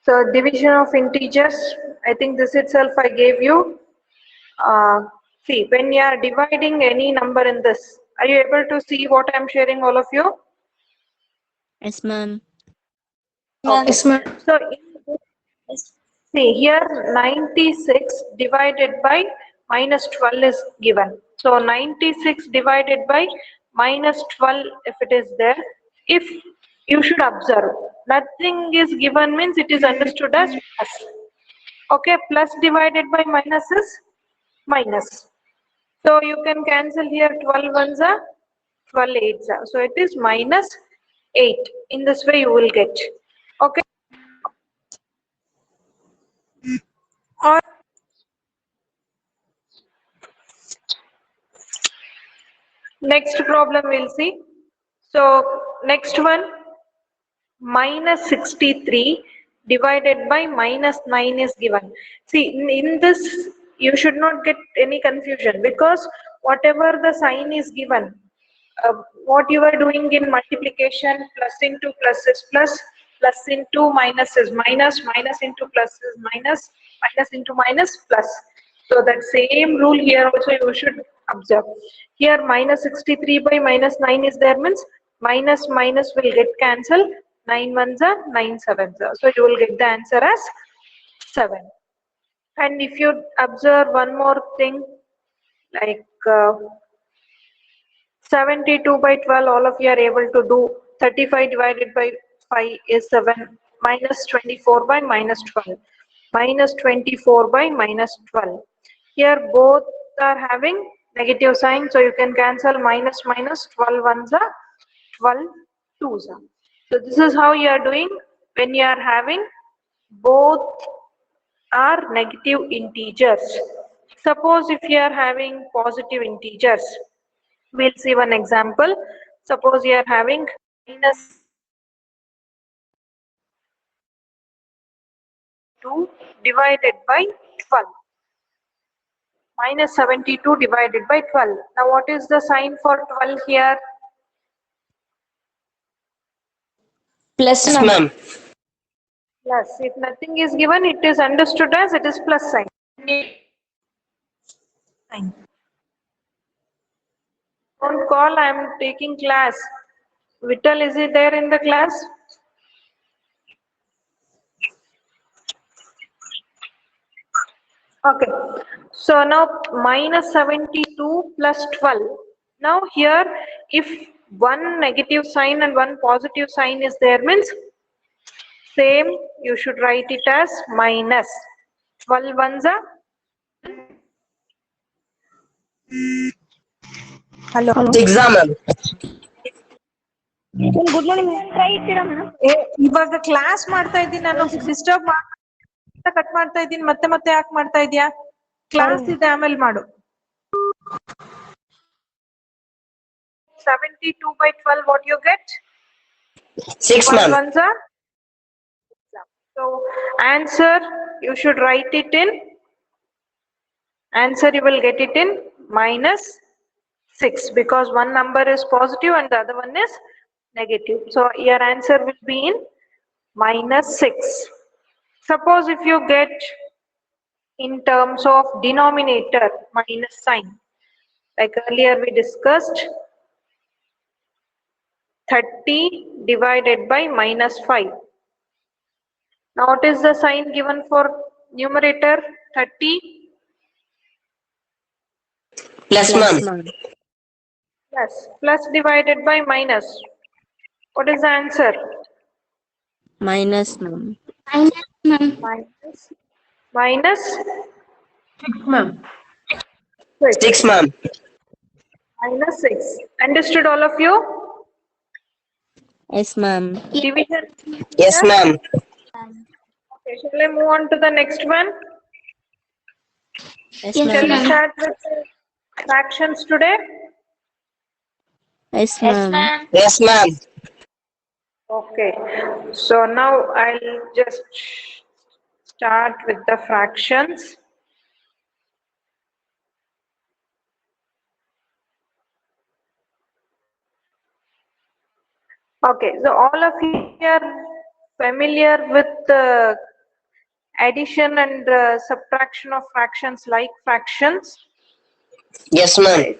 So division of integers, I think this itself I gave you. See, when you are dividing any number in this, are you able to see what I am sharing, all of you? Yes, ma'am. Okay. Yes, ma'am. So in this, see here 96 divided by minus 12 is given. So 96 divided by minus 12, if it is there, if you should observe, nothing is given means it is understood as plus. Okay, plus divided by minus is minus. So you can cancel here 12 ones are 12 eights are. So it is minus 8. In this way you will get. Okay. Or next problem we'll see. So next one, minus 63 divided by minus 9 is given. See, in this you should not get any confusion, because whatever the sign is given, what you are doing in multiplication, plus into plus is plus, plus into minus is minus, minus into plus is minus, minus into minus plus. So that same rule here also you should observe. Here minus 63 by minus 9 is there means minus minus will get cancelled. 9 ones are 9 sevens are. So you will get the answer as 7. And if you observe one more thing, like 72 by 12, all of you are able to do. 35 divided by 5 is 7, minus 24 by minus 12, minus 24 by minus 12. Here both are having negative sign, so you can cancel minus minus, 12 ones are 12 twos are. So this is how you are doing when you are having both are negative integers. Suppose if you are having positive integers, we'll see one example. Suppose you are having minus 2 divided by 12. Minus 72 divided by 12. Now what is the sign for 12 here? Plus, Yes, ma'am. ma'am. Plus. If nothing is given, it is understood as it is plus sign. Don't call, I am taking class. Vittal, is it there in the class? Okay. So now minus 72 plus 12. Now here, if one negative sign and one positive sign is there means same, you should write it as minus. 12 ones are. Hello. Exam, ma'am. Good morning ಕೈ ಇಟ್ಟಿರಾ madam ಇವಾಗ class ಮಾಡ್ತಾ ಇದ್ದೀನಿ ನಾನು, disturb cut ಮಾಡ್ತಾ ಇದ್ದೀನಿ, ಮತ್ತೆ ಮತ್ತೆ ಯಾಕೆ ಮಾಡ್ತಾ ಇದೀಯಾ? ಕ್ಲಾಸ್ ಇದೆ, ಆಮೇಲೆ ಮಾಡು. 72 by 12, what you get? 6, 12 ma'am. ones are. So answer you should write it in. Answer you will get it in minus 6, because one number is positive and the other one is negative. So your answer will be in minus 6. Suppose if you get in terms of denominator minus sign, like earlier we discussed, 30 divided by minus 5. Now what is the sign given for numerator? 30 Plus, ma'am. plus divided by minus. What is the answer? Minus, ma'am. Minus 6, ma'am. 6, ma'am. minus 6. Understood all of you? Yes, ma'am. Division. Yes, ma'am. Okay, shall I move on to the next one? Yes, Shall we ma'am. start with fractions today? Yes, ma'am. Yes, ma'am. Okay, so now I'll just start with the fractions. Okay, so all of you are familiar with addition and subtraction of fractions like fractions? Yes, ma'am.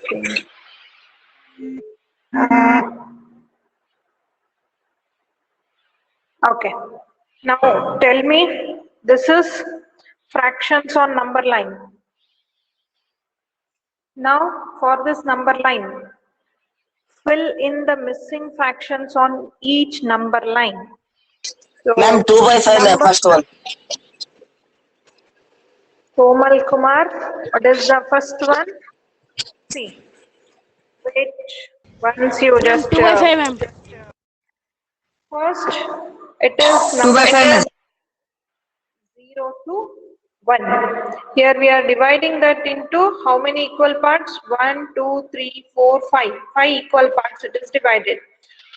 Okay. Now tell me, this is fractions on number line. Now for this number line, fill in the missing fractions on each number line. So, Ma'am, 2 by 5, ma'am, number- first one. Komal Kumar, what is the first one? See, wait, once you just 2 by 5, ma'am. first, it is 2 by 5, ma'am. 0 to 1. Here we are dividing that into how many equal parts? 1, 2, 3, 4, 5. 5 equal parts it is divided.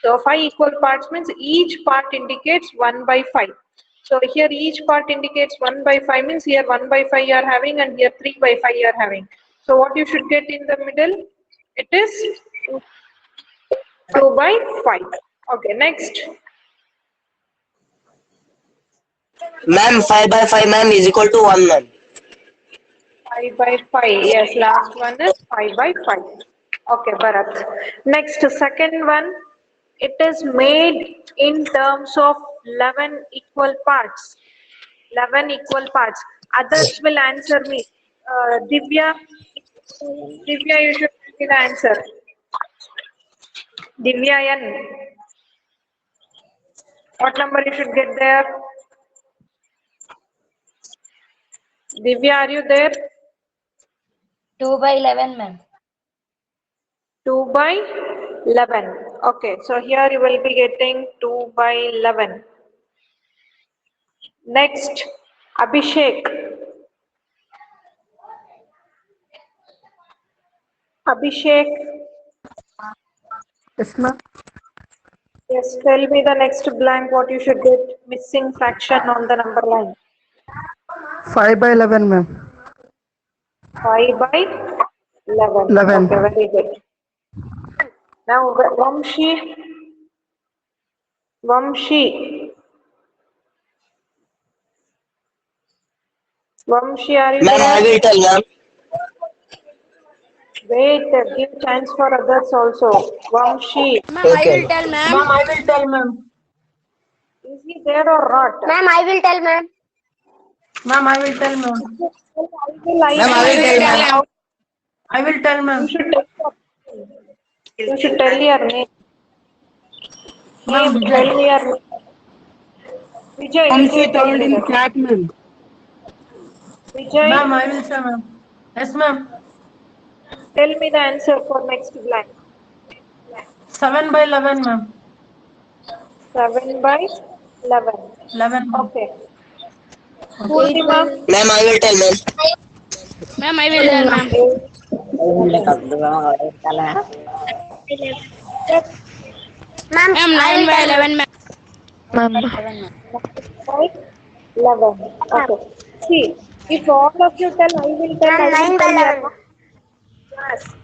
So 5 equal parts means each part indicates 1 by 5. So here each part indicates 1 by 5 means here 1 by 5 you are having and here 3 by 5 you are having. So what you should get in the middle? It is 2 by 5. Okay, next. Ma'am, 5 by 5, ma'am, is equal to 1, ma'am. 5 by 5. Yes, last one is 5 by 5. Okay, Bharat. Next, second one. It is made in terms of 11 equal parts. 11 equal parts. Others will answer me. Divya, you should give me the answer. Divya N. What number you should get there? Divya, are you there? 2 by 11, ma'am. 2 by 11. Okay, so here you will be getting 2 by 11. Next, Abhishek. Abhishek. Yes, ma'am. Yes, tell me the next blank what you should get missing fraction on the number line. 5 by 11, ma'am. 5 by 11. 11. Okay, very good. Now, Vamshi. Vamshi. Vamshi, are you Ma'am, I there? will tell, ma'am. Wait, give chance for others also. Vamshi, Ma'am, I Okay. will tell, ma'am. Ma'am, I will tell, ma'am. is he there or not? Ma'am, I will tell, ma'am. Ma'am, I will tell, ma'am. Ma'am, I will tell, ma'am. I will tell, ma'am. You should tell your name. Ma'am, Tell me your name. Vijay, Vijay, tell me that. flat, ma'am. Vijay, Ma'am, I will say, ma'am. Yes, ma'am. tell me the answer for next blank. 7 by 11, ma'am. 7 by 11. 11. Okay. Purnima, Ma'am, I will tell, ma'am. Ma'am, I will tell, ma'am. Ma'am, Ma'am, 9 by 11, ma'am. by 11. Okay. See, if all of you tell, I will tell, I will tell, you are not class.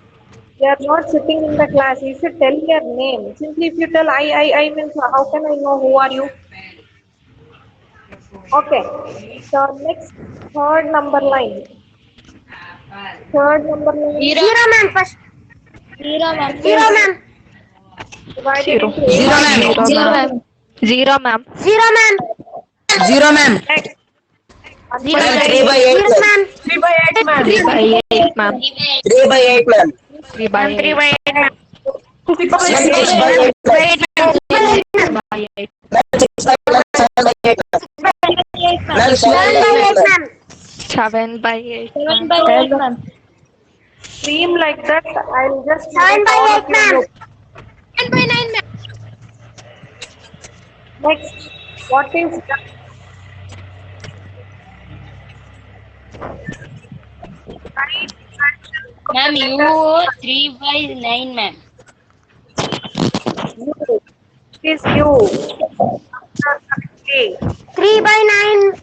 You are not sitting in the class. You should tell your name. Simply if you tell I means how can I know who are you? Okay. So next, third number line. Third number line. 0, ma'am. First. 0, ma'am. 0, ma'am. Divided into eight. 0, ma'am. 0, ma'am. 0, ma'am. 0, ma'am. Next. Ma'am, 3 by 8, Yes, ma'am. ma'am. 3 by 8, ma'am. 3 by 8, ma'am. 3 by 8, ma'am. 6 by 8, ma'am. 6 Ma'am, 6 by 8, ma'am. Ma'am, 6 by 8, 7 by 8, ma'am. Ma'am, 7 by 8, ma'am. 7 by 8, ma'am. Stream like that. I'll just 7 by all 8, of you ma'am. know. 10 by 9, ma'am. Next, what is the right fraction? Ma'am, you 3 by 9, ma'am. U. It is U. Okay. 3 by 9.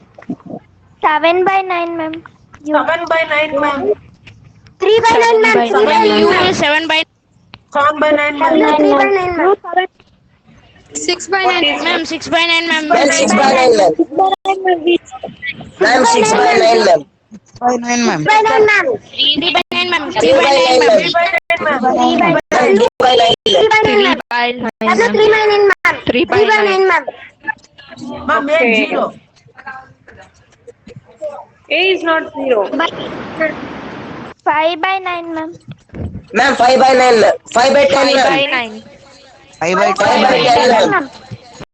7 by 9, ma'am. 7 by 9, ma'am. 3 by 9, ma'am. 3 by 9, U ma'am. is 7 by 7 by 9, ma'am. 3 by 9, ma'am. 6 by 9, ma'am. 6 by 9, ma'am. Ma'am, 6 by 9, ma'am. Ma'am, 6 by 9, ma'am. 6 by 9, ma'am. 3 by 9, ma'am. 3 by 9, ma'am. 3 by 9, ma'am. 3 by 9, Ma'am, 3 by 9, ma'am. 3 by 9, ma'am. W 3 by 9, ma'am. 3 by 9, ma'am. Okay. A is not 0. 5 by 9, ma'am. Ma'am, 5 by 9, ma'am. 5 by 10, ma'am. 9. 5 by 5 by 10, ma'am.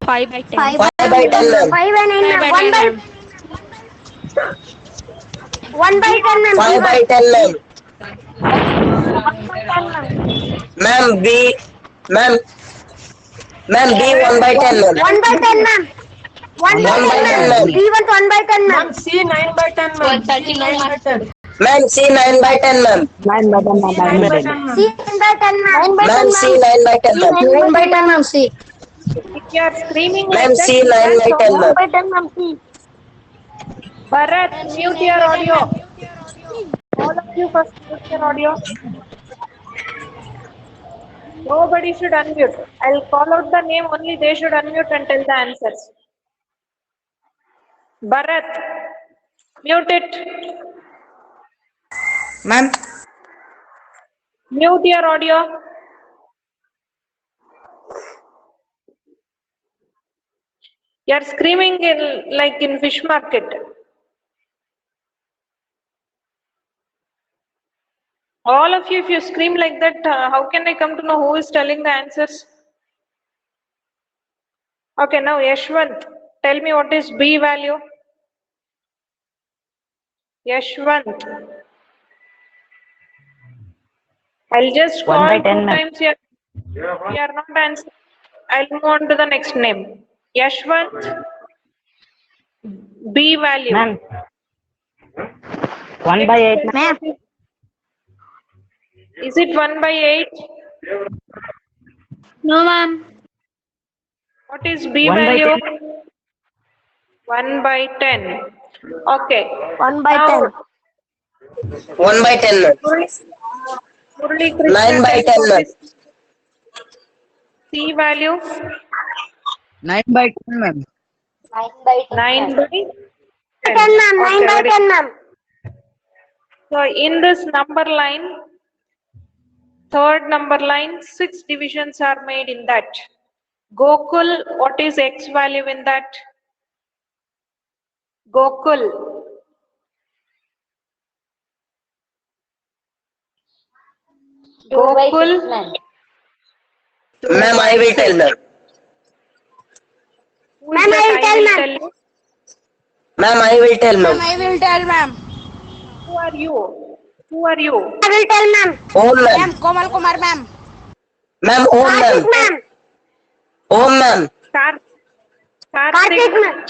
5 by 10. 5 5 by 10, ma'am. 5 by 9, ma'am. 1 by 1 by 10, ma'am. 5 by 10, ma'am. 1 by 10, ma'am. Ma'am, ma'am, B 1 by 10, ma'am. 1 by 10, ma'am. 1 by 1 by 10, 10, ma'am. ma'am. B was 1 by 10, ma'am. C 9 by 10, ma'am. C 9 by 10. Ma'am, C 9 by 10, ma'am. 9 by 10, ma'am. C 9 by 10, ma'am. 9 by 10, Ma'am, C 9 by 10, ma'am. 9 by 10, ma'am. C. If you are screaming Ma'am, like that, C 9 by 10, 1 ma'am. by 10, ma'am. C. Bharat, mute your audio. All of you first mute your audio. Nobody should unmute. I'll call out the name, only they should unmute and tell the answers. Bharat, mute it. Ma'am. Mute your audio. You're screaming like in fish market. All of you, if you scream like that, how can I come to know who is telling the answers? Okay, now Yashwant, tell me what is B value? Yashwant. I'll just call 2 times here. You are not answering. I'll move on to the next name. Yashwant. B value. Ma'am. 1 by 8, ma'am. Is it 1 by 8? No, ma'am. What is B 1 by value? 10. 1 by 10. Okay. 1 by Now, 10. 1 by 10, ma'am. Murali Krishna, 9 by 10, what ma'am. is C value? 9 by 10, ma'am. 9 by 10. 9 by 10. 10, ma'am. 9 Okay, by very 10, ma'am. So in this number line, third number line, 6 divisions are made in that. Gokul, what is X value in that? Gokul. Gokul. Ma'am, I will tell, ma'am. Who is Ma'am, that? I will tell, ma'am. you. Ma'am, I will tell, ma'am. I will tell, ma'am. Who are you? Who are you? I will tell, ma'am. Om, ma'am. Komal Kumar, ma'am. Ma'am, Om, Karthik, ma'am. ma'am. Om, ma'am. Karthik, ma'am.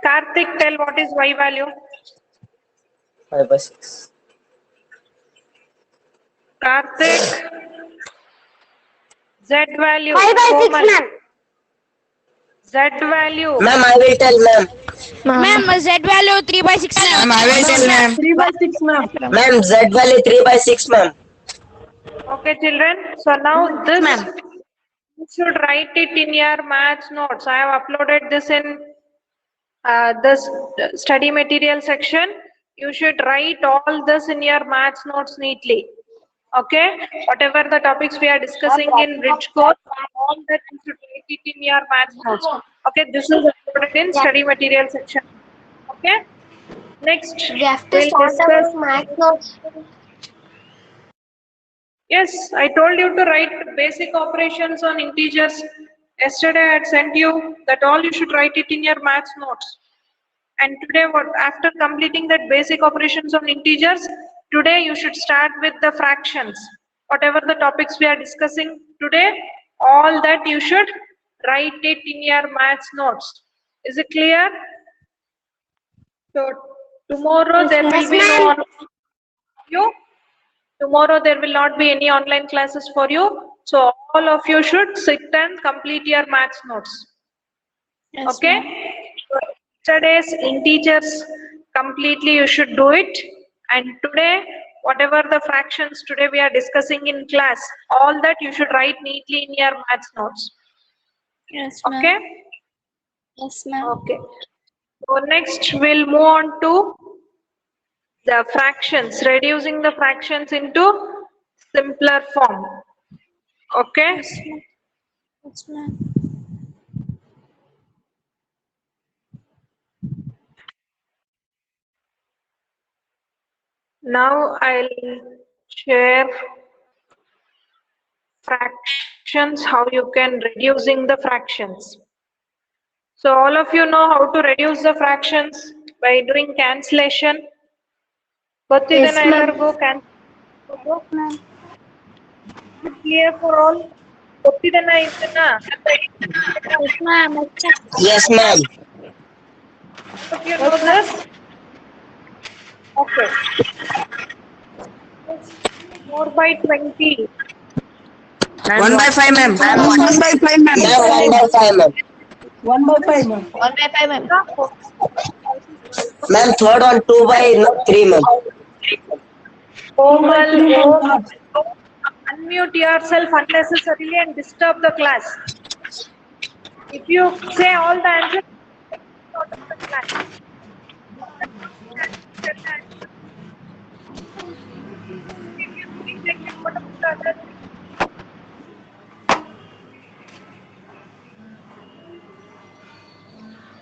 Karthik, tell what is Y value? 5 by 6. Karthik. Z value. 5 by 6, Komal. ma'am. Z value. Ma'am, I will tell, ma'am. Ma'am, Z value 3 by 6, ma'am. I will tell, ma'am. 3 by 6, ma'am. Ma'am, Z value 3 by 6, ma'am. Okay, children. So now this, you should write it in your maths notes. I have uploaded this in this study material section. You should write all this in your maths notes neatly. Okay, whatever the topics we are discussing in rich course, all that you should write it in your maths notes. Okay, this is uploaded in study material section. Okay, next We have to we'll start discuss. our math notes. Yes, I told you to write basic operations on integers. Yesterday I had sent you that all you should write it in your maths notes. And today, after completing that basic operations on integers, today you should start with the fractions. Whatever the topics we are discussing today, all that you should write it in your maths notes. Is it clear? So tomorrow there will be no online you. Tomorrow there will not be any online classes for you. So all of you should sit and complete your maths notes. Yes, Okay? So yesterday's integers completely you should do it. And today, whatever the fractions today we are discussing in class, all that you should write neatly in your maths notes. Yes, Okay? Yes, ma'am. Okay. So next we'll move on to the fractions, reducing the fractions into simpler form. Okay. Yes, ma'am. Now I'll share fractions, how you can reducing the fractions. So all of you know how to reduce the fractions by doing cancellation. Yes, ma'am. Go clear for all. ಗೊತ್ತಿದೆನಾ ಇದನ್ನ? Yes, ma'am. Yes, ma'am. All of you know this? Okay. 4 by 20. 1 by 5, ma'am. 1 by 5, ma'am. Ma'am, 1 by 5, ma'am. 1 by 5, ma'am. 1 by 5, ma'am. Ma'am, third one, 2 by 3, ma'am. Komal, unmute yourself unnecessarily and disturb the class. If you say all the answers, out of the class.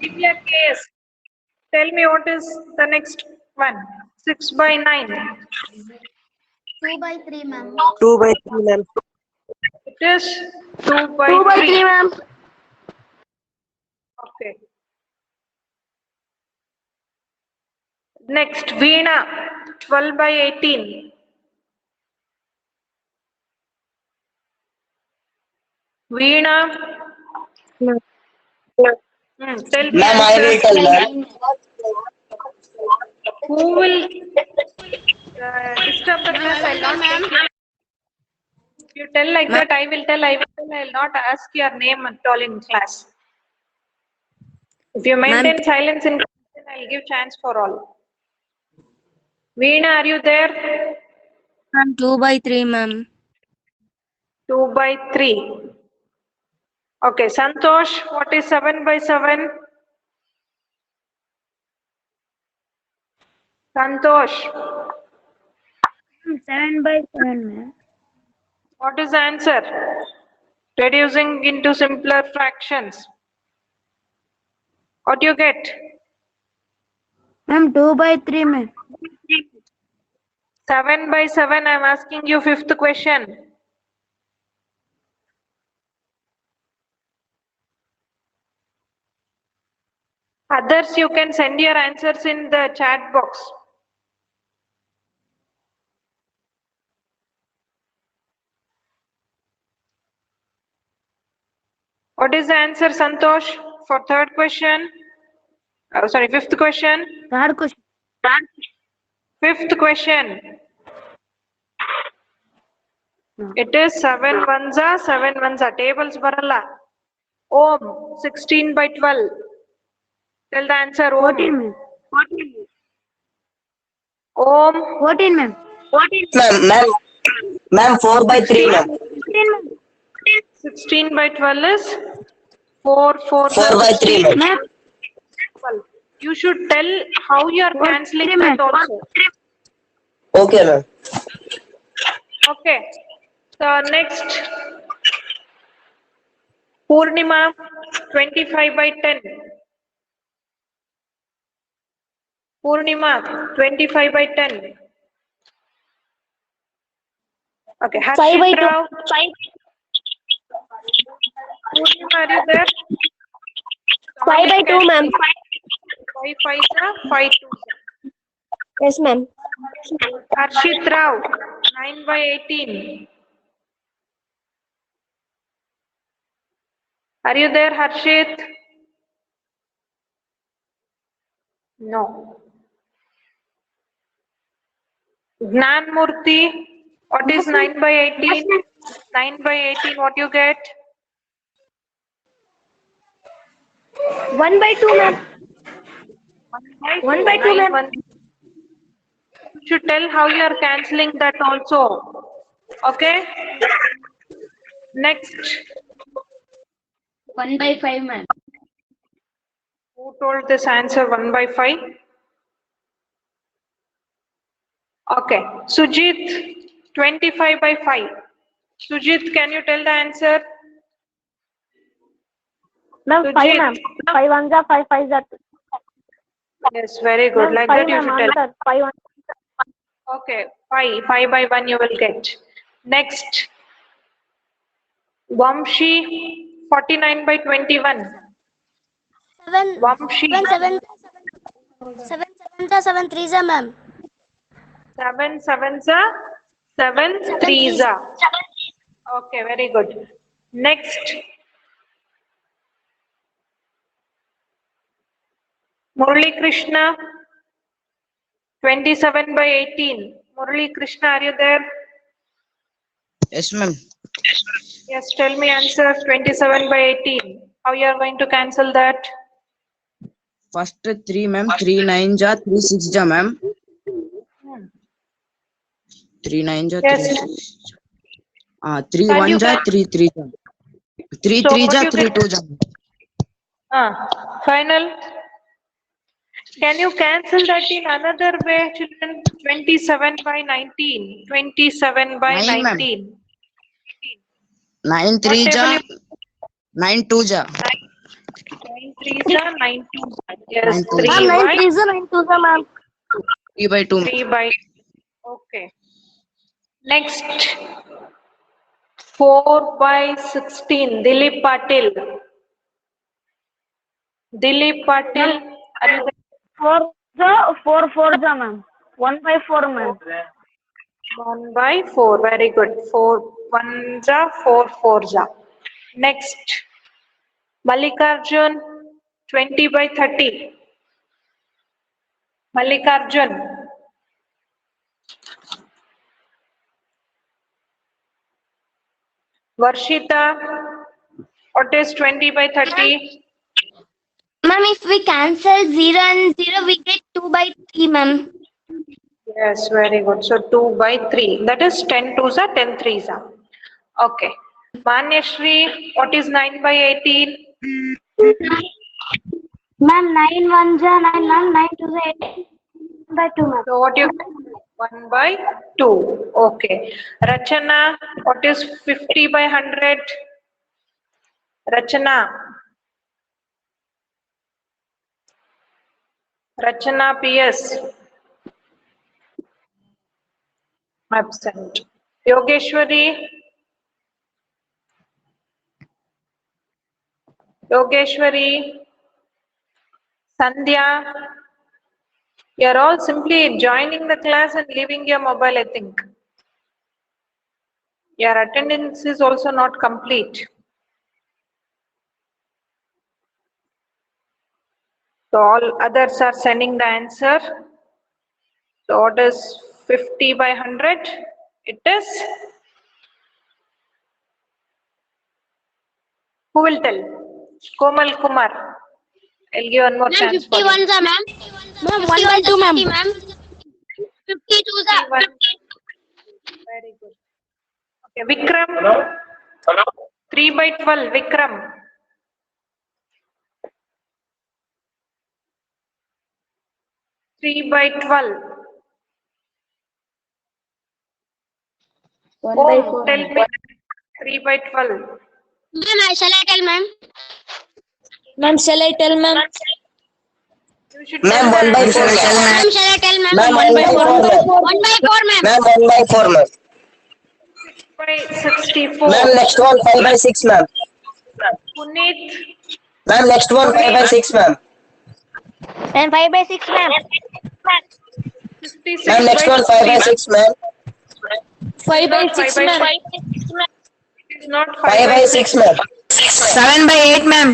Give me a case. Tell me what is the next one. 6 by 9. 2 by 3, ma'am. 2 by 3, ma'am. It is 2 by 2 by 3, 3. ma'am. Okay. Next, Veena, 12 by 18. Veena. Tell me. Ma'am, I will tell, ma'am. Who will disturb the class? I'll not take your- If you tell like that, I will tell. I'll not ask your name at all in class. If you maintain silence in class, then I'll give chance for all. Veena, are you there? Ma'am, 2 by 3, ma'am. 2 by 3. Okay, Santosh, what is 7 by 7? Santosh, 7 by 7, ma'am. what is the answer? Reducing into simpler fractions. What do you get? Ma'am, 2 by 3, ma'am. 7 by 7, I'm asking you fifth question. Others, you can send your answers in the chat box. What is the answer, Santosh, for third question? Oh, sorry, fifth question. Third question. Fifth question. It is 7 ones are 7 ones are tables baralla. Ohm 16 by 12. Tell the answer. Ohm. 14, ma'am. Ohm 14, ma'am. Ma'am, 4 by 3, ma'am. 16 by 12 is 4 4 by 3, ma'am. Ma'am, 12. You should tell how you are cancelling that also. Okay, ma'am. Okay. So next, Purnima 25 by 10. Purnima 25 by 10. Okay. 5 by 2. Rao. Purnima, are you there? 5 by 2, ma'am. 5 5 5 2. Yes, ma'am. Harshit Rao 9 by 18. Are you there, Harshit? No. Gnan Murthy, what is 9 by 18? 9 by 18, what you get? 1 by 2, ma'am. 1 by 2, ma'am. You should tell how you are cancelling that also. Okay? Next. 1 by 5, ma'am. Who told this answer 1 by 5? Okay, Sujit, 25 by 5. Sujit, can you tell the answer? Ma'am, 5 ma'am. 5 ones are 5 fives are 2. Yes, very good. Ma'am, Like 5 that you ma'am, should tell. answer. 5 ones. Okay, 5. 5 by 1 you will get. Next, Vamshi, 49 by 21. 7, Vamshi, 7, 7 sevens are 7 threes are ma'am. 7 sevens are 7 threes are. Okay, very good. Next, Murali Krishna, 27 by 18. Murali Krishna, are you there? Yes, ma'am. Yes, tell me answer 27 by 18. How you are going to cancel that? First 3, ma'am. 3 9 ja, 3 6 ja, ma'am. 3 9 ja, 3 Yes. 6. 3 Can 1 you ja, can- 3 3 ja. 3 So 3 what ja, you 3 can- 2 ja. Final. Can you cancel that in another way, children? 27 by 19. 27 by 9, ma'am. 19. 9 What 3 ja, table you 9 2 ja. 9 3s are 9 2s. Yes, 9 2 3 Ma'am, 9 by threes are 9 twos are ma'am. 3 by 2. 3 by. Okay. Next, 4 by 16. Dilip Patil. Dilip Patil. Are you there? 4 fours are ma'am. 1 by 4 ma'am. 1 by 4. Very good. 4 1 ja, 4 4 ja. Next, Mallikarjun, 20 by 30. Mallikarjun. Varshita, what is 20 by 30? Ma'am, if we cancel 0 and 0, we get 2 by 3 ma'am. Yes, very good. So 2 by 3. That is 10 twos are 10 threes are. Okay. Manyashri, what is 9 by 18? Ma'am, 9 ones are 9 ma'am. 9 twos are 8 by 2 ma'am. So what you 1 by 2. Okay. Rachana, what is 50 by 100? Rachana. Rachana PS. Absent. Yogeshwari. Yogeshwari. Sandhya. You're all simply joining the class and leaving your mobile, I think. Your attendance is also not complete. So all others are sending the answer. So what is 50 by 100? It is. Who will tell? Komal Kumar. I'll give one more chance for you. 51s are ma'am. Ma'am, 1 by 2 ma'am. 52s are 51. Very good. Okay, Vikram. 3 by 12, Vikram. Three by 12. 1 by Oh, 4. tell me 3 by 12. Ma'am, shall I tell ma'am? Ma'am, shall I tell ma'am? You should Ma'am, tell 1 by the 4, answer. ma'am. Ma'am, shall I tell ma'am? Ma'am, 1 by 4, ma'am. 1 by 4 ma'am. Ma'am, 1 by 4, ma'am. 6 by 64. Ma'am, next one, 5 by 6, ma'am. Puneet. Ma'am, next one, 5 by 6, ma'am. And 5 by 6 ma'am. 56 Ma'am, next by one, 5 by 60. 6, ma'am. 5 by Not 6 5 by ma'am. 6. It is not 5 by 6, ma'am. 7 by 8, ma'am.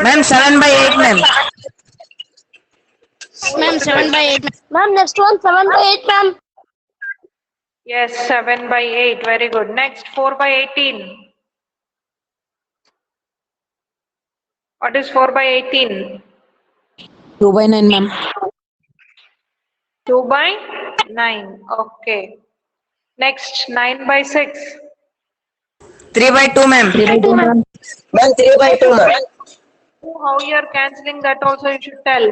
Ma'am, 7 by 8, ma'am. Ma'am, 7 by 8. Ma'am, next one 7 by 8 ma'am. Yes, 7 by 8. Very good. Next, 4 by 18. What is 4 by 18? 2 by 9 ma'am. 2 by 9. Okay. Next, 9 by 6. 3 by 2, ma'am. 3 by 2 ma'am. Ma'am, 3 by 2, ma'am. How you are cancelling that also you should tell.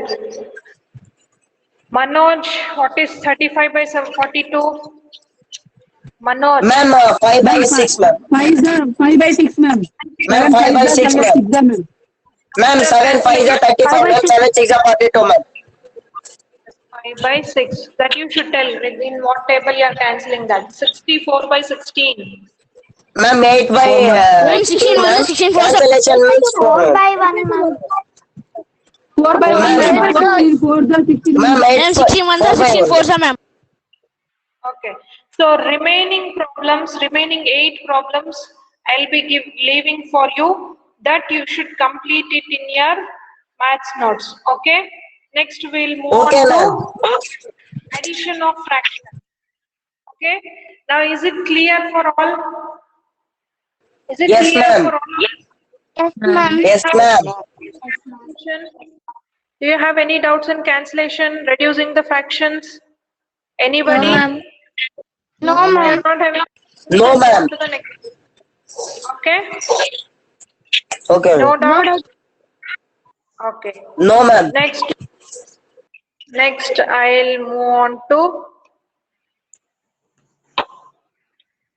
Manoj, what is 35 by 42? Manoj. Ma'am, 5 by 6, ma'am. 5 by 6, ma'am. Ma'am, 5 by 6, ma'am. Ma'am. Ma'am, 7 5 is 35, ma'am. 7 6 is 42, ma'am. 5 by 6. That you should tell in what table you are cancelling that. 64 by 16. Ma'am, 8 by Ma'am, 16 ma'am. 16 4, sir. Cancellation means 4 by 1, ma'am. 4 by 1, ma'am. 4 the 16. Ma'am, Ma'am, 8 16 1, 16 4, sir, ma'am. Okay. So remaining 8 problems, I'll be leaving for you. That you should complete it in your maths notes. Okay. Next we'll move Okay, on ma'am. to addition of fraction. Okay. Now is it clear for all? Is it Yes, clear ma'am. for all? Yes, ma'am. Yes, ma'am. Do you have any doubts in cancellation, reducing the fractions? Anybody? No, ma'am. Not having. No, ma'am. To the next. Okay. Okay, No ma'am. doubt. Okay. No, ma'am. Next, I'll move on to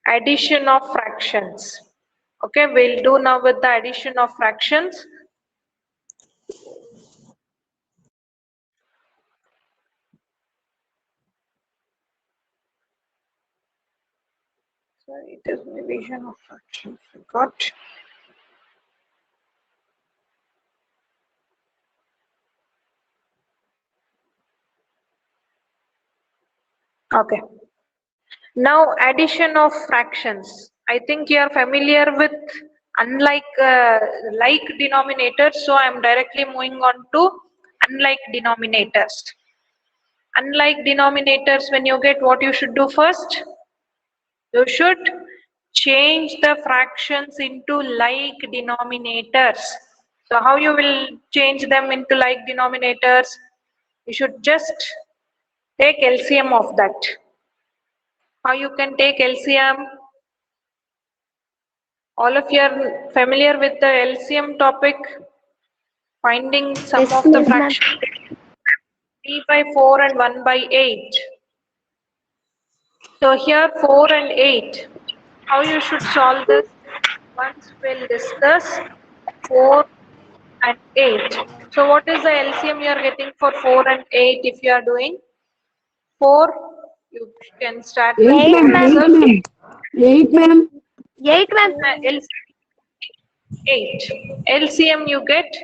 addition of fractions. Okay, we'll do now with the addition of fractions. So it is division of fractions. We got. Okay. Now addition of fractions. I think you are familiar with unlike like denominators. So I am directly moving on to unlike denominators. Unlike denominators, when you get, what you should do first? You should change the fractions into like denominators. So how you will change them into like denominators? You should just take LCM of that. How you can take LCM? All of you are familiar with the LCM topic, finding sum Yes, of the yes, ma'am. fraction 3 by 4 and 1 by 8. So here 4 and 8. How you should solve this? Once we'll discuss 4 and 8. So what is the LCM you are getting for 4 and 8 if you are doing? 4, you can start with 8, 4 ma'am. itself. 8, ma'am. 8, ma'am. LCM 8. LCM you get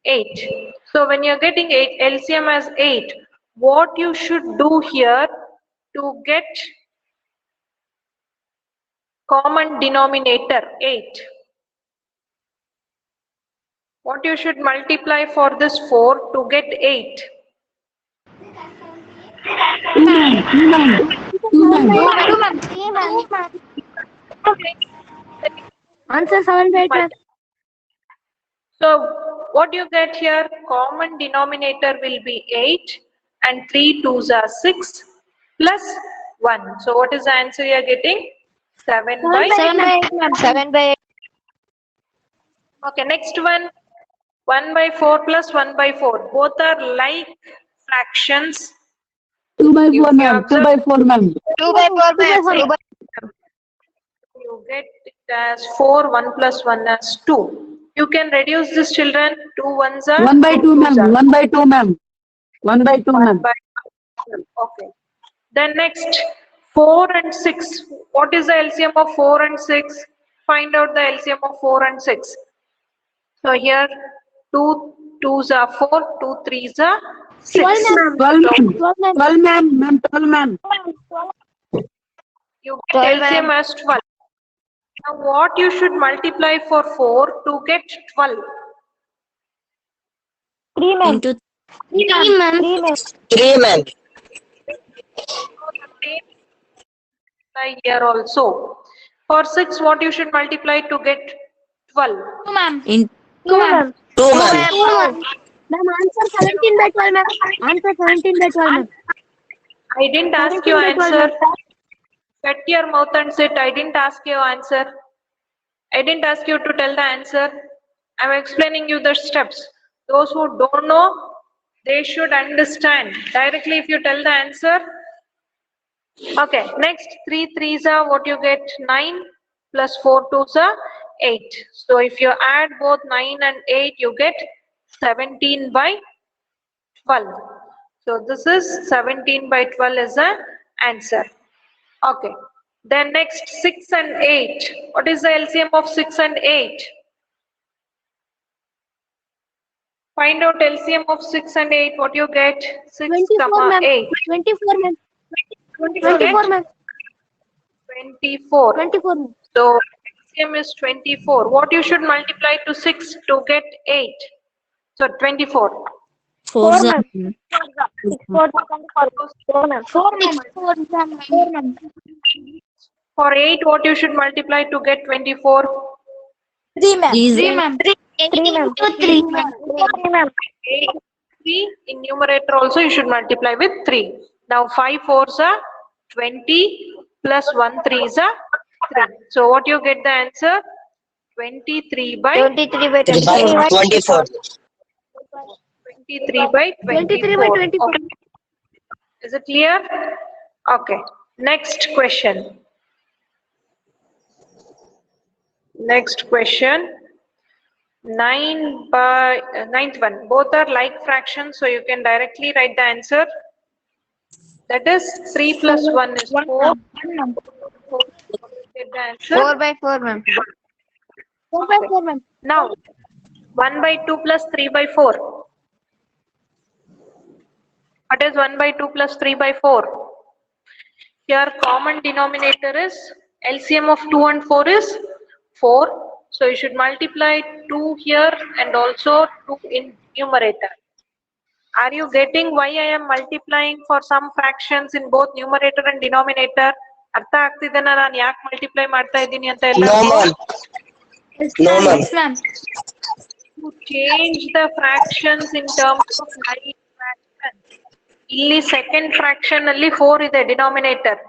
8. So when you're getting 8, LCM as 8, what you should do here to get common denominator 8? What you should multiply for this 4 to get 8? 2, ma'am. 2, ma'am. 2, ma'am. 3, ma'am. Answer 7 by 8, ma'am. So what you get here, common denominator will be 8 and 3 2s are 6 plus 1. So what is the answer you are getting? 7 by 7 by 8, ma'am. 7 by 8. Okay, next one, 1 by 4 plus 1 by 4. Both are like fractions. 2 by 4, You ma'am. 2 by 4, ma'am. 2 by 4, ma'am. You get it as 4, 1 plus 1 as 2. You can reduce this, children. 2 1s are 1 by 2, twos ma'am. are 1 by 2, ma'am. 1 by 2, 1 ma'am. by 2. Okay. Then next, 4 and 6. What is the LCM of 4 and 6? Find out the LCM of 4 and 6. So here 2 2s are 4, 2 3s are 6. 12, ma'am. 12, ma'am. Ma'am, 12, ma'am. You get 12, LCM as 12. Now what you should multiply for 4 to get 12? 3, ma'am. Into 3, ma'am. 3, ma'am. Here also. For 6, what you should multiply to get 12? 2, ma'am. in 2, ma'am. 2, ma'am. Ma'am, answer 17 by 12, ma'am. Answer 17 by 12, ma'am. I didn't ask you answer. Shut your mouth and sit. I didn't ask you answer. I didn't ask you to tell the answer. I'm explaining you the steps. Those who don't know, they should understand. Directly if you tell the answer. Okay, next 3 3s are what you get 9 plus 4 2s are 8. So if you add both 9 and 8, you get 17 by 12. So this is 17 by 12 is the answer. Okay. Then next 6 and 8. What is the LCM of 6 and 8? Find out LCM of 6 and 8. What you get? 6, 24, ma'am. 8. 24, ma'am. 24, 24, ma'am. 24. 24, ma'am. So LCM is 24. What you should multiply to 6 to get 8? So 24. 4, sir. ma'am. 4, ma'am. 4, ma'am. 4, ma'am. For 8, what you should multiply to get 24? 3, ma'am. 3, ma'am. 3, ma'am. 3, ma'am. 3, ma'am. 8, 3 in numerator also you should multiply with 3. Now 5 4s are 20 plus 1 3s are 3. So what you get the answer? 23 by 23 by 24. 24. 23 by 24. 23 by 24. Okay. Is it clear? Okay. Next question. Next question. 9 by ninth one. Both are like fractions, so you can directly write the answer. That is 3 plus 1 is 4. Get the answer. 4 by 4, ma'am. 4 by 4, ma'am. Now 1 by 2 plus 3 by 4. What is 1 by 2 plus 3 by 4? Here common denominator is LCM of 2 and 4 is 4. So you should multiply 2 here and also 2 in numerator. Are you getting why I am multiplying for some fractions in both numerator and denominator? ಅರ್ಥ ಆಗ್ತಿದೆನಾ ನಾನು ಯಾಕೆ multiply ಮಾಡ್ತಾ ಇದ್ದೀನಿ ಅಂತ ಎಲ್ಲ? No, ma'am. No, ma'am. Yes, ma'am. To change the fractions in terms of like fractions. ಇಲ್ಲಿ second fraction ಅಲ್ಲಿ 4 ಇದೆ ಡಿನಾಮಿನೇಟರ್.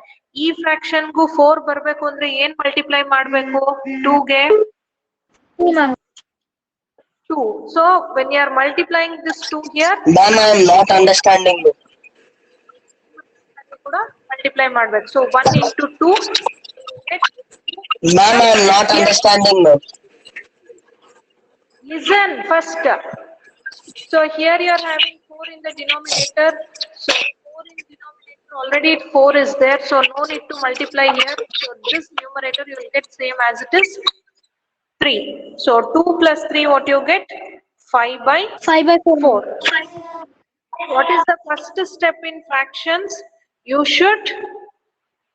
ಈ ಫ್ರಾಕ್ಷನ್ ಗೂ 4 ಬರಬೇಕು ಅಂದ್ರೆ ಏನ್ ಮಲ್ಟಿಪ್ಲೈ ಮಾಡಬೇಕು? 2 ಗೆ 2, ma'am. 2. So when you are multiplying this 2 here, Ma'am, I am not understanding you. ಕೂಡ multiply ಮಾಡಬೇಕು. So 1 into 2. Ma'am, I am not understanding you. Listen first. So here you are having 4 in the denominator. So 4 in denominator, already 4 is there. So no need to multiply here. So this numerator you will get same as it is 3. So 2 plus 3, what you get? 5 by 5 by 4. 4. What is the first step in fractions? You should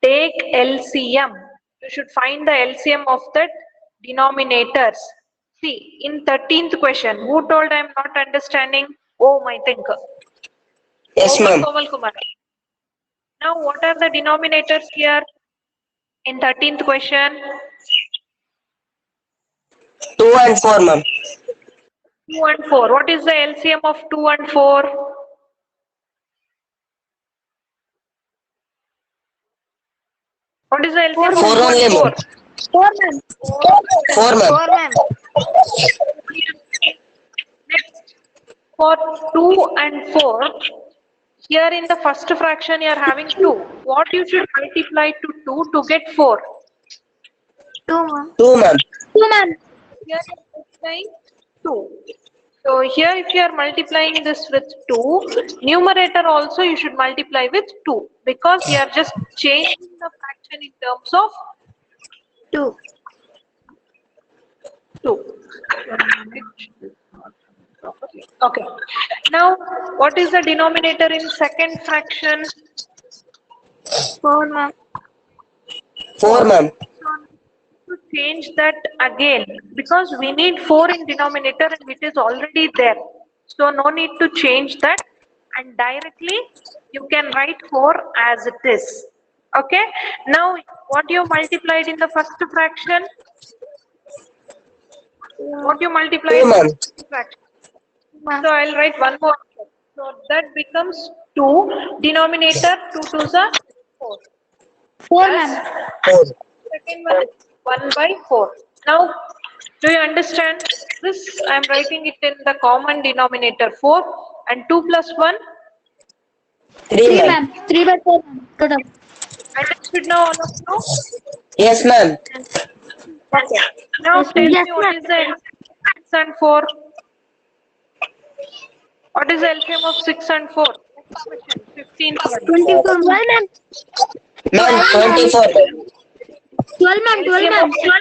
take LCM. You should find the LCM of the denominators. See, in 13th question, who told I am not understanding? Oh, my thinker. Yes, ma'am. Komal Kumar. Now, what are the denominators here in 13th question? 2 and 4, ma'am. 2 and 4. What is the LCM of 2 and 4? What is the LCM of 4 2 only, and 4? ma'am. 4, ma'am. 4, ma'am. 4, ma'am. Next, for 2 and 4, here in the first fraction you are having 2. What you should multiply to 2 to get 4? 2, ma'am. 2, ma'am. 2, ma'am. Here you are multiplying 2. So here if you are multiplying this with 2, numerator also you should multiply with 2 because you are just changing the fraction in terms of 2. 2. Okay. Now, what is the denominator in second fraction? 4, ma'am. 4, ma'am. To change that again because we need 4 in denominator and it is already there. So no need to change that and directly you can write 4 as it is. Okay. Now, what you multiplied in the first fraction? What you multiplied in the first fraction? So I'll write one more. So that becomes 2. Denominator 2 2s are 4. 4, ma'am. 4. Second one is 1 by 4. Now Do you understand this? I am writing it in the common denominator 4 and 2 plus 1. 3 ma'am. 3 by 4 ma'am. Total. Understood now all of you? Yes ma'am. Okay. Now tell Yes, me what ma'am. is the LCM of 6 and 4? What is the LCM of 6 and 4? Next question. 15. 24 ma'am. Ma'am 24. 12 ma'am. 12 LCM ma'am. of 6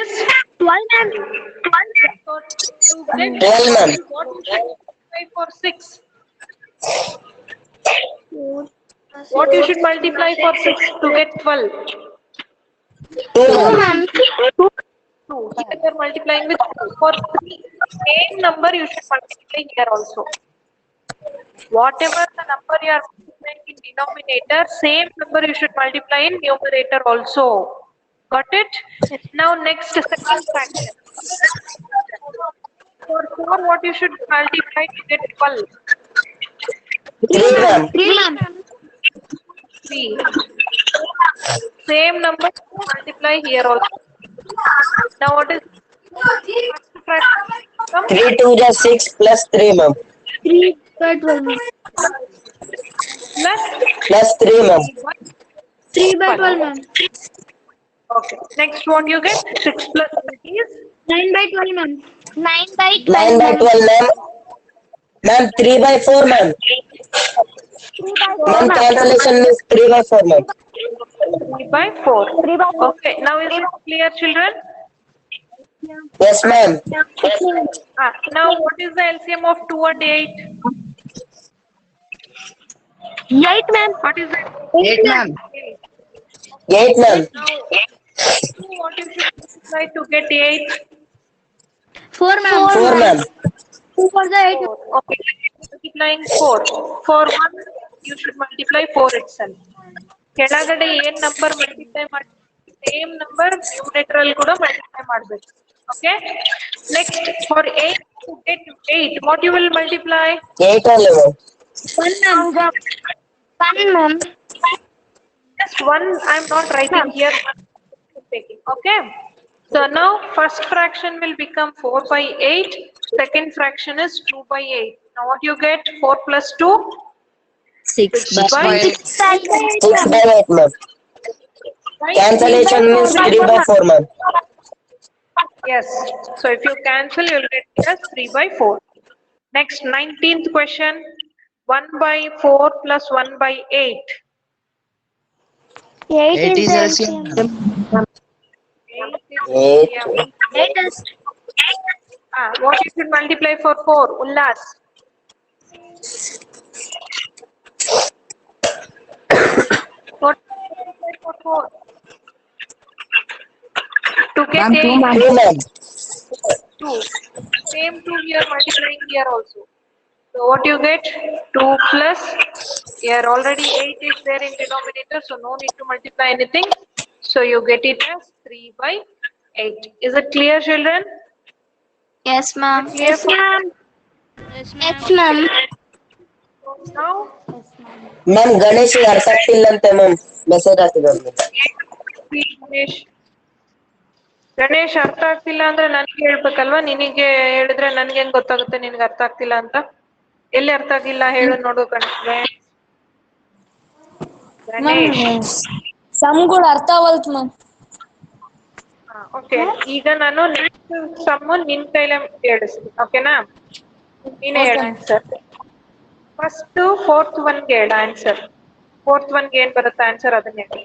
is 12 ma'am. so to get 12 ma'am. what you should multiply for 6? What you should multiply for 6 to get 12? 2 ma'am. 2. Here you are multiplying with 2. For 3, same number you should multiply here also. Whatever the number you are multiplying in denominator, same number you should multiply in numerator also. Got it? Now next second fraction. For 4, what you should multiply to get 12? 3 ma'am. 3 ma'am. 3. Same number to multiply here also. Now what is first fraction? Come 3 2 just 6 plus 3 ma'am. 3 by 12 ma'am. plus Plus 3 ma'am. 3 by 12 ma'am. Okay. Next what you get? 6 plus 8 is 9 by 12 ma'am. 9 by 9 by 12 ma'am. Ma'am 3 by 4 ma'am. 3 by 4 Ma'am ma'am. cancellation is 3 by 4 ma'am. 3 by 4. 3 by 4. Okay. Now is it clear, children? Yes ma'am. Now what is the LCM of 2 and 8? 8 ma'am. What is the 8 ma'am. 8 ma'am. Now, what you should multiply to get 8? 4 ma'am. 4 ma'am. 2 for the 8. 4. Okay, multiplying 4. For 1, you should multiply 4 itself. ಕೆಳಗಡೆ ಏನ್ number multiply ಮಾಡಿ same number numerator ಕೂಡ multiply ಮಾಡಬೇಕು. Okay next for 8 to get 8 what you will multiply? 8 only ma'am. 1 ma'am. 1 ma'am. Just 1 I am not writing here. Taking. Okay. So now first fraction will become 4 by 8. Second fraction is 2 by 8. Now what you get? 4 plus 2? 6 by 8. 6 by 8 ma'am. Cancellation means 3 by 4 ma'am. Yes. So if you cancel, you will get as 3 by 4. Next, 19th question. 1 by 4 plus 1 by 8. 8 is is LCM. 8 is What you should multiply for 4? Ullas. What you should multiply for 4? To get Ma'am, 2 8. ma'am. 2 ma'am. 2. Same 2 we are multiplying here also. So what you get? 2 plus, here already 8 is there in denominator, so no need to multiply anything. So you get it as 3 by 8. Is it clear, children? Yes ma'am. Clear for Yes ma'am. now? Ma'am Ganesh ಅರ್ಥ ಆಗ್ತಿಲ್ಲಂತೆ ma'am message ಹಾಕಿದ್ರು. ಗಣೇಶ್ ಅರ್ಥ ಆಗ್ತಿಲ್ಲ ಅಂದ್ರೆ ನನ್ಗೆ ಹೇಳ್ಬೇಕಲ್ವಾ? ನಿನಗೆ ಹೇಳಿದ್ರೆ ನನ್ಗೆ ಹೆಂಗ್ ಗೊತ್ತಾಗುತ್ತೆ ನಿನ್ಗೆ ಅರ್ಥ ಆಗ್ತಿಲ್ಲ ಅಂತ? ಎಲ್ಲಿ ಅರ್ಥ ಆಗಿಲ್ಲ ಹೇಳು ನೋಡು ಗಣೇಶ್. ಸಮ್ಗಳು ಅರ್ಥ ಆವಲ್ತು ಮ್ಯಾಮ್. ಓಕೆ, ಈಗ ನಾನು ನೆಕ್ಸ್ಟ್ ಸಮ್ ನಿನ್ ಕೈಲೇ ಹೇಳಿಸ್ತೀನಿ. ಓಕೆನಾ? ನೀನೇ ಹೇಳ ಆನ್ಸರ್. ಫಸ್ಟ್ 4th ಒನ್ಗೆ ಹೇಳ ಆನ್ಸರ್. 4th ಒನ್ಗೆ ಏನ್ ಬರುತ್ತೆ ಆನ್ಸರ್ ಅದನ್ನೇ ಹೇಳಿ.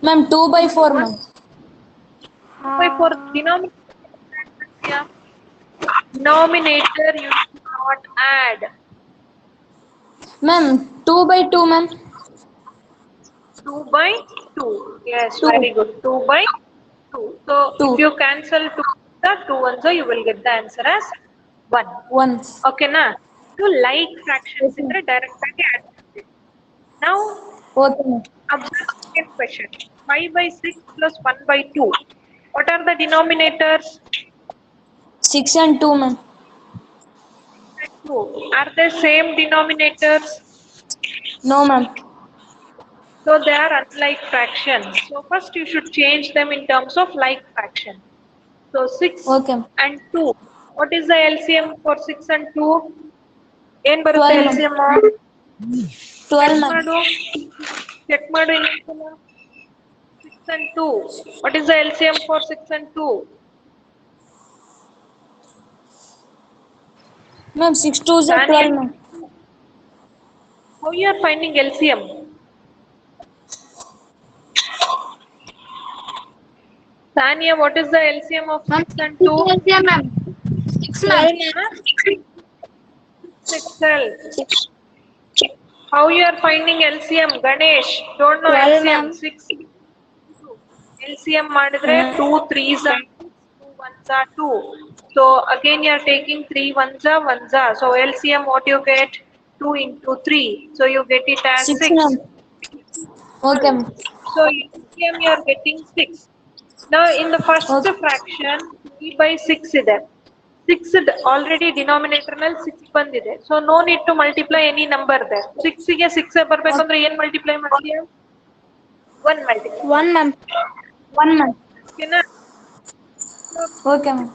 Ma'am 2 by 4 ma'am. 2 by 4 denominator you should not add. Ma'am 2 by 2 ma'am. 2 by 2. Yes, very good. 2 by 2. So if you cancel 2 the 2 ones, so you will get the answer as 1. 1. Okay na? So like fractions indre direct agi add ಮಾಡ್ತೀವಿ. Now okay ma'am. observe second question. 5 by 6 plus 1 by 2. What are the denominators? 6 and 2 ma'am. 2. Are they same denominators? No ma'am. So they are unlike fractions. So first you should change them in terms of like fraction. So 6 Okay. and 2. What is the LCM for 6 and 2? ಏನ್ ಬರುತ್ತೆ 12 LCM? 12 ma'am. Check ಮಾಡು ಇನ್ನೊಂದ್ಸಲ. 6 and 2. What is the LCM for 6 and 2? Ma'am 6 2s are 12 ma'am. How you are finding LCM? Sania, what is the LCM of 6 and 2? ma'am. 6 ma'am. 6 itself. How you are finding LCM? Ganesh, don't know 12 LCM. ma'am. 6. LCM ಮಾಡಿದ್ರೆ 2 3s are 6, 2 1s are 2. So again you are taking 3 1s are 1s are. So LCM what you get? 2 into 3. So you get it as 6 6. ma'am. Okay ma'am. So LCM you are getting 6. Now in the first fraction 3 by 6 ಇದೆ. 6 already denominator ನಲ್ಲಿ 6 ಬಂದಿದೆ. So no need to multiply any number there. 6 ಗೆ 6 ಬರಬೇಕಂದ್ರೆ ಏನು multiply ಮಾಡ್ತೀಯಾ? 1 multiply. 1 ma'am. 1 ma'am. ಓಕೆನಾ? Okay ma'am.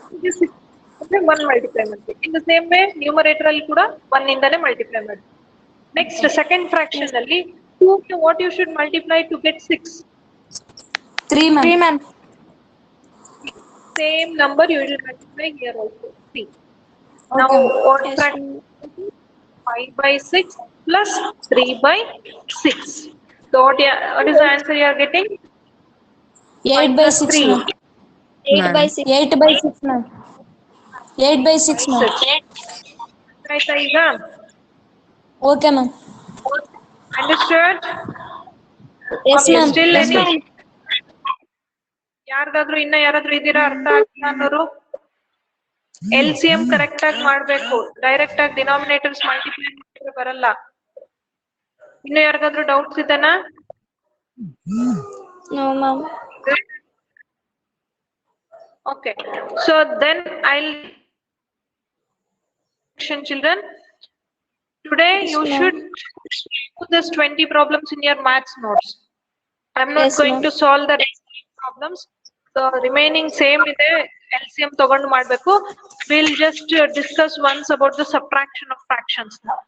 1 multiply ಮಾಡ್ತೀವಿ. In the same way numerator ಅಲ್ಲಿ ಕೂಡ 1 ಇಂದಾನೆ multiply ಮಾಡಿ. Next second fraction ಅಲ್ಲಿ 2 ಗೆ what you should multiply to get 6? 3 ma'am. 3 ma'am. Same number you will multiply here also. 3. Now what fraction? 5 by 6 plus 3 by 6. So what is the answer you are getting? 8 by 6 3. ma'am. 8 by 6. 8 by 6 ma'am. 8 by 6 ma'am. Right, ಈಗ? Okay ma'am. Understood? Yes Okay, ma'am. still any? ಯಾರ್ದಾದ್ರು ಇನ್ನ ಯಾರಾದ್ರೂ ಇದೀರಾ ಅರ್ಥ ಆಗ್ತಿಲ್ಲ ಅನ್ನೋರು? LCM correct ಆಗಿ ಮಾಡ್ಬೇಕು. Direct ಆಗಿ ಡಿನಾಮಿನೇಟರ್ಸ್ ಮಲ್ಟಿಪ್ಲೈ ಮಾಡಿದ್ರೆ ಬರಲ್ಲ. ಇನ್ನು ಯಾರಿಗಾದ್ರೂ ಡೌಟ್ಸ್ ಇದೆನಾ? No ma'am. Okay, so then I'll children. Today you should do this 20 problems in your maths notes. I'm not going to solve the problems. The remaining same ಇದೆ LCM ತಗೊಂಡು ಮಾಡಬೇಕು. We'll just discuss once about the subtraction of fractions now.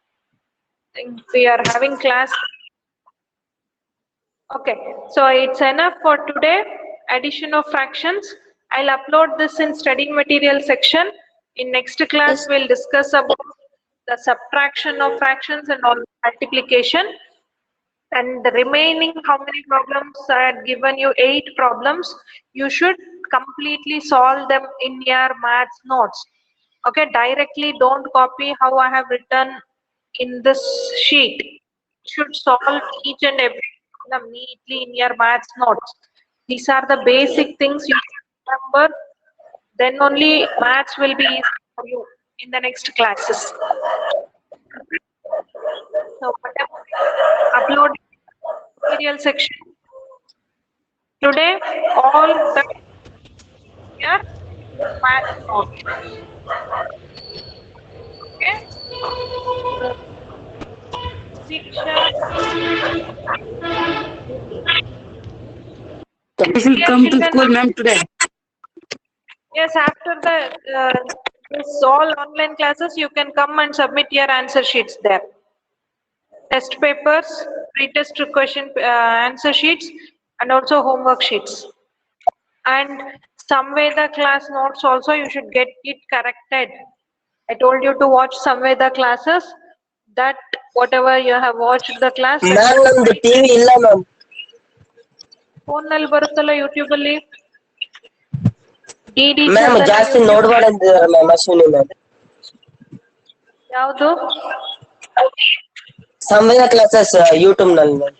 I think we are having class. Okay, so it's enough for today. Addition of fractions. I'll upload this in study material section. In next class, we'll discuss about the subtraction of fractions and all multiplication. And the remaining how many problems I had given you 8 problems. You should completely solve them in your maths notes. Okay, directly don't copy how I have written in this sheet. You should solve each and every problem neatly in your maths notes. These are the basic things you remember. Then only maths will be easy for you in the next classes. So whatever upload material section today, all the here math notes. Okay. You should come to school, ma'am, today. Yes, after the this all online classes, you can come and submit your answer sheets there. Test papers, pre-test question answer sheets, and also homework sheets. And Samveda class notes also you should get it corrected. I told you to watch Samveda classes. That whatever you have watched the class. Ma'am ನಮ್ದು TV ಇಲ್ಲ ma'am. Phone ನಲ್ಲಿ ಬರುತ್ತಲ್ಲ YouTube ಅಲ್ಲಿ. Ma'am ಜಾಸ್ತಿ ನೋಡ್ಬೇಡ ಅಂತಿದ್ದಾರೆ ma'am Ashwini ma'am. ಯಾವುದು? Samveda classes YouTube ನಲ್ಲಿ ma'am.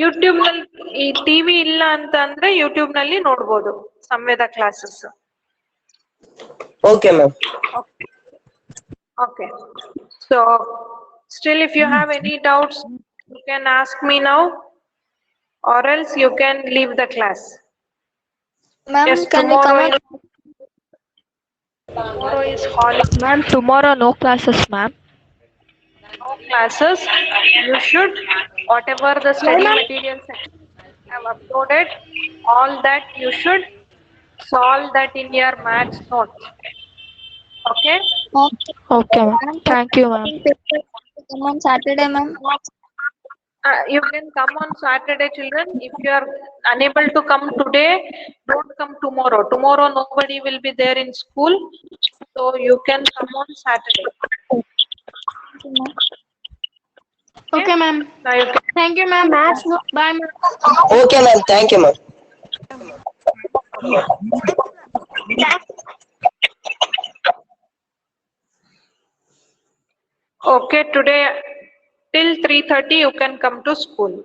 YouTube ನಲ್ಲಿ ಈ ಟಿವಿ ಇಲ್ಲ ಅಂತ ಅಂದ್ರೆ ಯೂಟ್ಯೂಬ್ ನಲ್ಲಿ ನೋಡ್ಬೋದು Samveda classes. Okay ma'am. Okay. So still if you have any doubts, you can ask me now or else you can leave the class. Ma'am, Yes, can we come out? tomorrow is holiday. Ma'am, tomorrow no classes, ma'am. no classes. You should, whatever the study materials have uploaded, all that you should solve that in your maths notes. Okay? Okay, ma'am. Thank you, ma'am. Come on Saturday, ma'am. You can come on Saturday, children. If you are unable to come today, don't come tomorrow. Tomorrow nobody will be there in school, so you can come on Saturday. Okay, ma'am. Now you can Thank you, ma'am. Bye, ma'am. Okay, ma'am. Thank you, ma'am. Okay, today till 3:30 you can come to school.